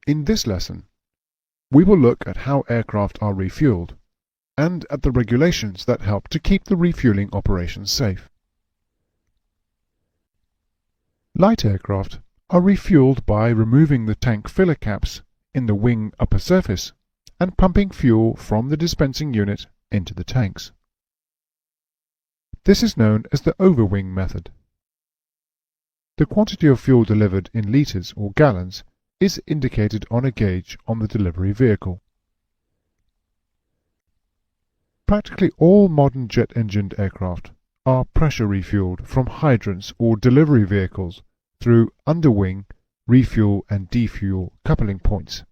In this lesson, we will look at how aircraft are refueled and at the regulations that help to keep the refueling operations safe. Light aircraft are refueled by removing the tank filler caps in the wing upper surface and pumping fuel from the dispensing unit into the tanks. This is known as the overwing method. The quantity of fuel delivered in litres or gallons is indicated on a gauge on the delivery vehicle. Practically all modern jet-engined aircraft are pressure refueled from hydrants or delivery vehicles through underwing refuel and defuel coupling points.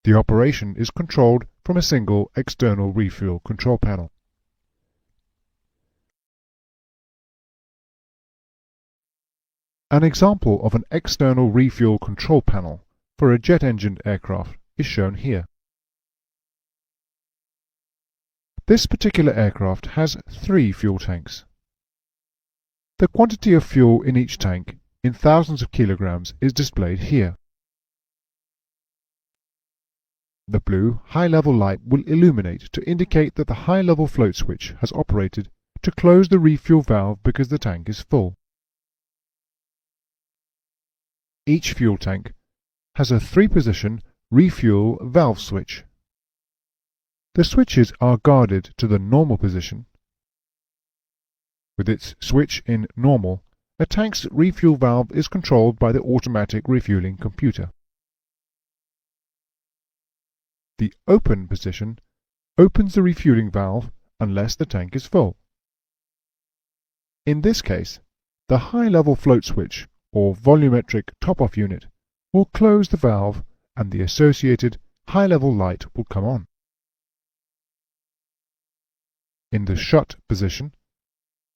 The operation is controlled from a single external refuel control panel. An example of an external refuel control panel for a jet-engined aircraft is shown here. This particular aircraft has 3 fuel tanks. The quantity of fuel in each tank in thousands of kilograms is displayed here. The blue high-level light will illuminate to indicate that the high-level float switch has operated to close the refuel valve because the tank is full. Each fuel tank has a 3-position refuel valve switch. The switches are guarded to the normal position. With its switch in normal, a tank's refuel valve is controlled by the automatic refueling computer. The open position opens the refueling valve unless the tank is full. In this case, the high-level float switch or volumetric top-off unit will close the valve and the associated high-level light will come on. In the shut position,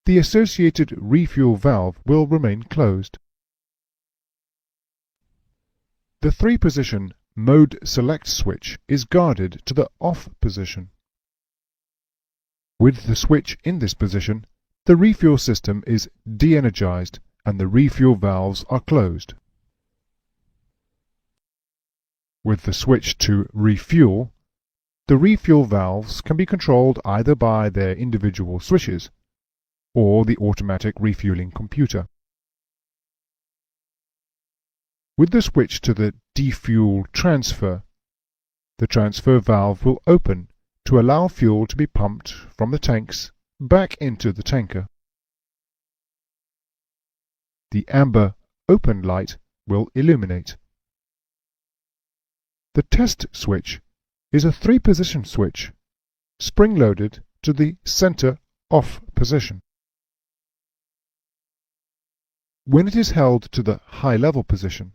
the associated refuel valve will remain closed. The 3-position mode select switch is guarded to the off position. With the switch in this position, the refuel system is de-energized and the refuel valves are closed. With the switch to refuel, the refuel valves can be controlled either by their individual switches or the automatic refueling computer. With the switch to the defuel transfer, the transfer valve will open to allow fuel to be pumped from the tanks back into the tanker. The amber open light will illuminate. The test switch is a 3-position switch, spring-loaded to the center off position. When it is held to the high-level position,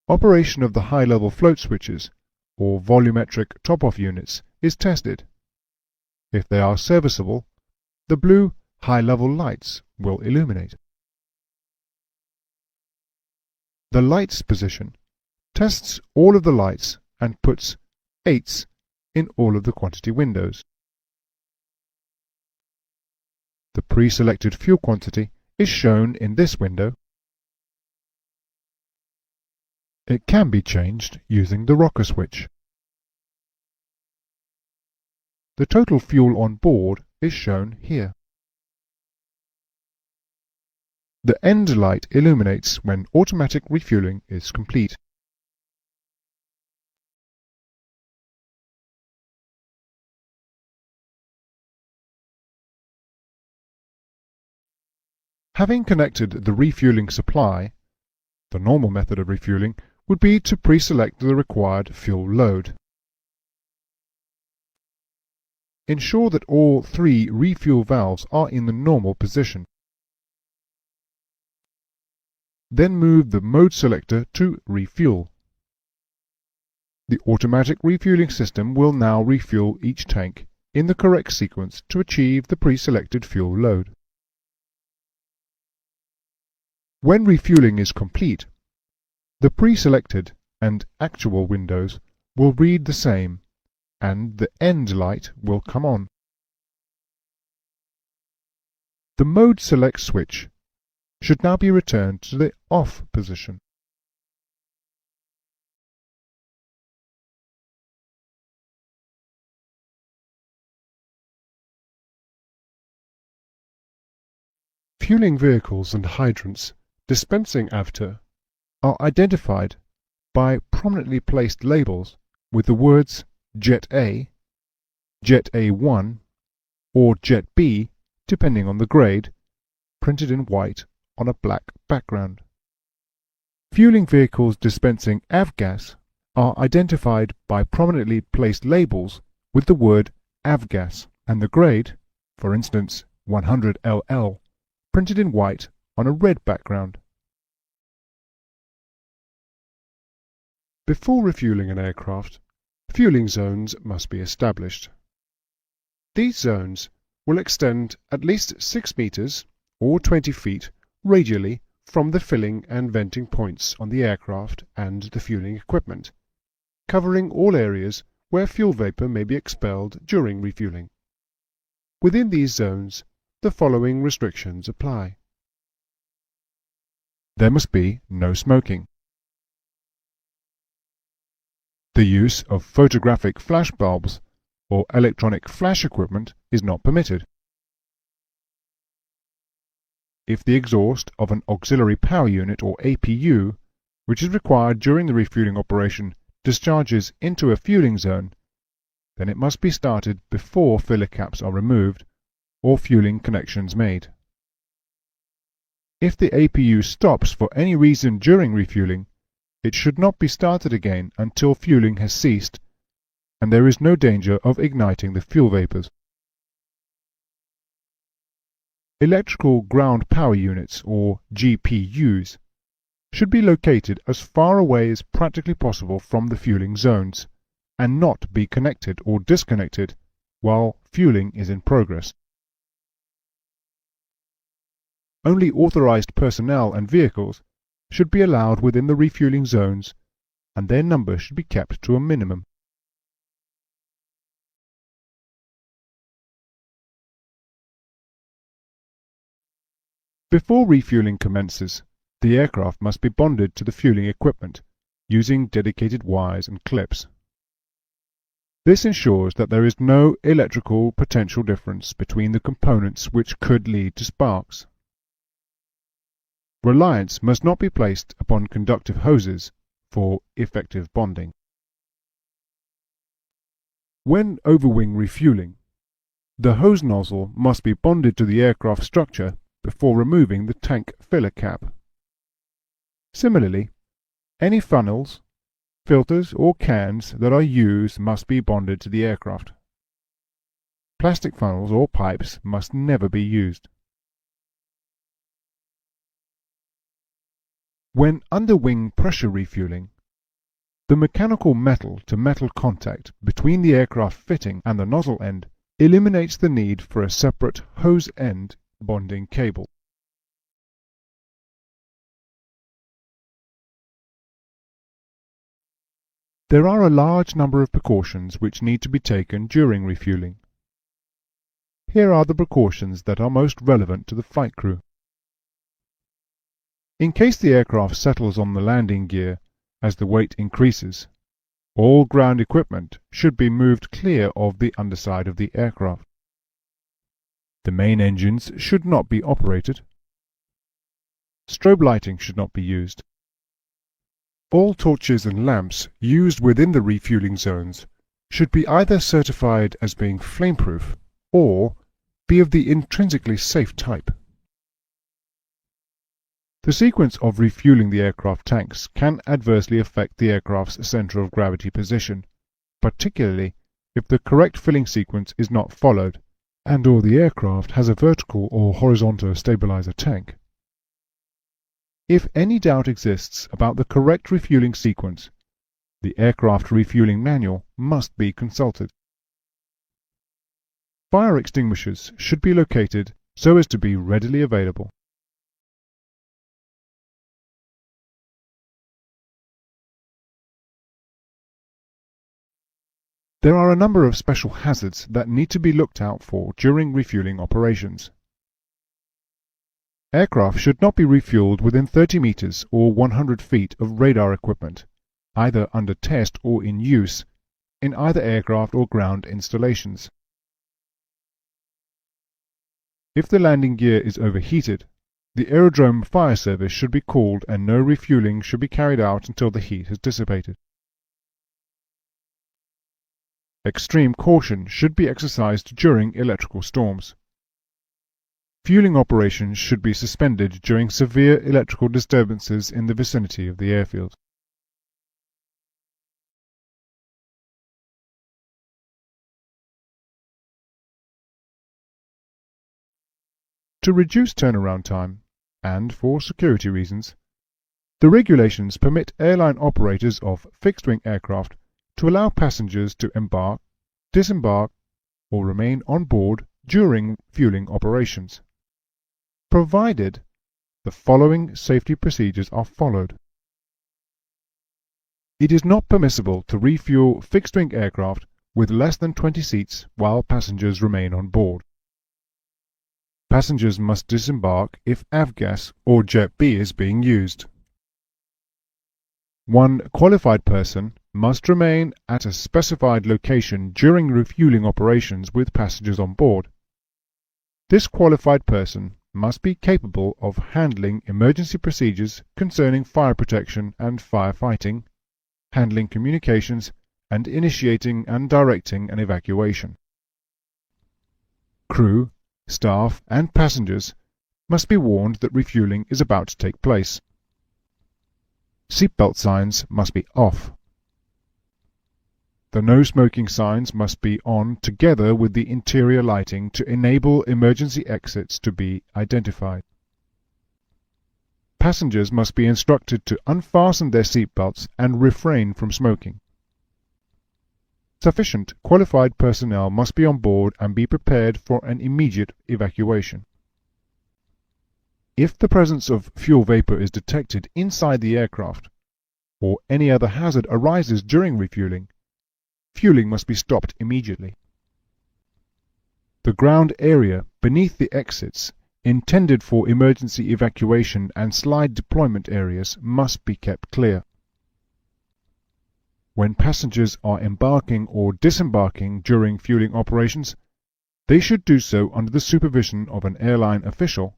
operation of the high-level float switches or volumetric top-off units is tested. If they are serviceable, the blue high-level lights will illuminate. The lights position tests all of the lights and puts 8s in all of the quantity windows. The pre-selected fuel quantity is shown in this window. It can be changed using the rocker switch. The total fuel on board is shown here. The end light illuminates when automatic refueling is complete. Having connected the refueling supply, the normal method of refueling would be to pre-select the required fuel load. Ensure that all 3 refuel valves are in the normal position. Then move the mode selector to refuel. The automatic refueling system will now refuel each tank in the correct sequence to achieve the pre-selected fuel load. When refueling is complete, the pre-selected and actual windows will read the same and the end light will come on. The mode select switch should now be returned to the off position. Refueling vehicles and hydrants dispensing AVTA are identified by prominently placed labels with the words Jet A, Jet A1, or Jet B, depending on the grade, printed in white on a black background. Fueling vehicles dispensing avgas are identified by prominently placed labels with the word avgas and the grade, for instance 100 LL, printed in white on a red background. Before refueling an aircraft, fueling zones must be established. These zones will extend at least 6 meters or 20 feet radially from the filling and venting points on the aircraft and the fueling equipment, covering all areas where fuel vapor may be expelled during refueling. Within these zones, the following restrictions apply. There must be no smoking. The use of photographic flash bulbs or electronic flash equipment is not permitted. If the exhaust of an auxiliary power unit or APU, which is required during the refueling operation, discharges into a fueling zone, then it must be started before filler caps are removed or fueling connections made. If the APU stops for any reason during refueling, it should not be started again until fueling has ceased and there is no danger of igniting the fuel vapors. Electrical ground power units, or GPUs, should be located as far away as practically possible from the fueling zones and not be connected or disconnected while fueling is in progress. Only authorized personnel and vehicles should be allowed within the refueling zones, and their number should be kept to a minimum. Before refueling commences, the aircraft must be bonded to the fueling equipment using dedicated wires and clips. This ensures that there is no electrical potential difference between the components which could lead to sparks. Reliance must not be placed upon conductive hoses for effective bonding. When overwing refueling, the hose nozzle must be bonded to the aircraft structure before removing the tank filler cap. Similarly, any funnels, filters or cans that are used must be bonded to the aircraft. Plastic funnels or pipes must never be used. When underwing pressure refueling, the mechanical metal-to-metal contact between the aircraft fitting and the nozzle end eliminates the need for a separate hose end bonding cable. There are a large number of precautions which need to be taken during refueling. Here are the precautions that are most relevant to the flight crew. In case the aircraft settles on the landing gear as the weight increases, all ground equipment should be moved clear of the underside of the aircraft. The main engines should not be operated. Strobe lighting should not be used. All torches and lamps used within the refueling zones should be either certified as being flameproof or be of the intrinsically safe type. The sequence of refueling the aircraft tanks can adversely affect the aircraft's center of gravity position, particularly if the correct filling sequence is not followed and/or the aircraft has a vertical or horizontal stabilizer tank. If any doubt exists about the correct refueling sequence, the aircraft refueling manual must be consulted. Fire extinguishers should be located so as to be readily available. There are a number of special hazards that need to be looked out for during refueling operations. Aircraft should not be refueled within 30 meters or 100 feet of radar equipment, either under test or in use, in either aircraft or ground installations. If the landing gear is overheated The aerodrome fire service should be called and no refueling should be carried out until the heat has dissipated. Extreme caution should be exercised during electrical storms. Fueling operations should be suspended during severe electrical disturbances in the vicinity of the airfield. To reduce turnaround time, and for security reasons, the regulations permit airline operators of fixed-wing aircraft to allow passengers to embark, disembark, or remain on board during fueling operations, provided the following safety procedures are followed. It is not permissible to refuel fixed-wing aircraft with less than 20 seats while passengers remain on board. Passengers must disembark if avgas or Jet B is being used. One qualified person must remain at a specified location during refueling operations with passengers on board. This qualified person must be capable of handling emergency procedures concerning fire protection and firefighting, handling communications, and initiating and directing an evacuation. Crew, staff, and passengers must be warned that refueling is about to take place. Seatbelt signs must be off. The no smoking signs must be on together with the interior lighting to enable emergency exits to be identified. Passengers must be instructed to unfasten their seatbelts and refrain from smoking. Sufficient qualified personnel must be on board and be prepared for an immediate evacuation. If the presence of fuel vapor is detected inside the aircraft, or any other hazard arises during refueling, fueling must be stopped immediately. The ground area beneath the exits, intended for emergency evacuation and slide deployment areas, must be kept clear. When passengers are embarking or disembarking during fueling operations, they should do so under the supervision of an airline official,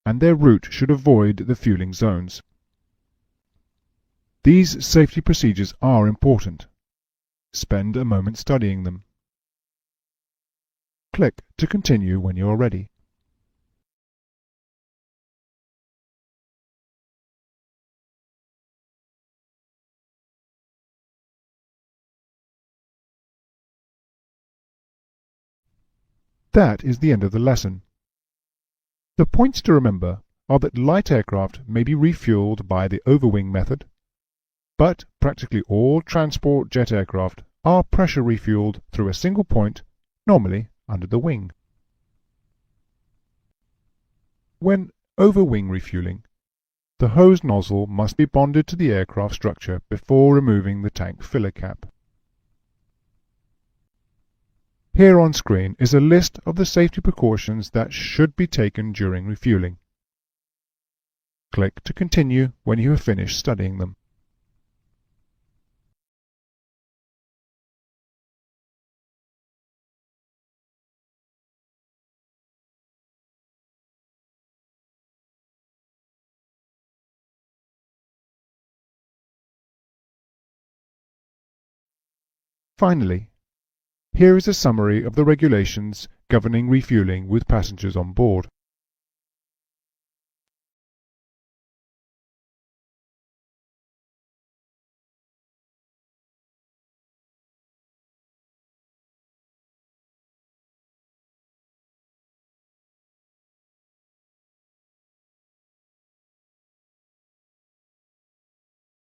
and their route should avoid the fueling zones. These safety procedures are important. Spend a moment studying them. Click to continue when you are ready. That is the end of the lesson. The points to remember are that light aircraft may be refueled by the overwing method, but practically all transport jet aircraft are pressure refueled through a single point, normally under the wing. When overwing refueling, the hose nozzle must be bonded to the aircraft structure before removing the tank filler cap. Here on screen is a list of the safety precautions that should be taken during refueling. Click to continue when you have finished studying them. Finally, here is a summary of the regulations governing refueling with passengers on board.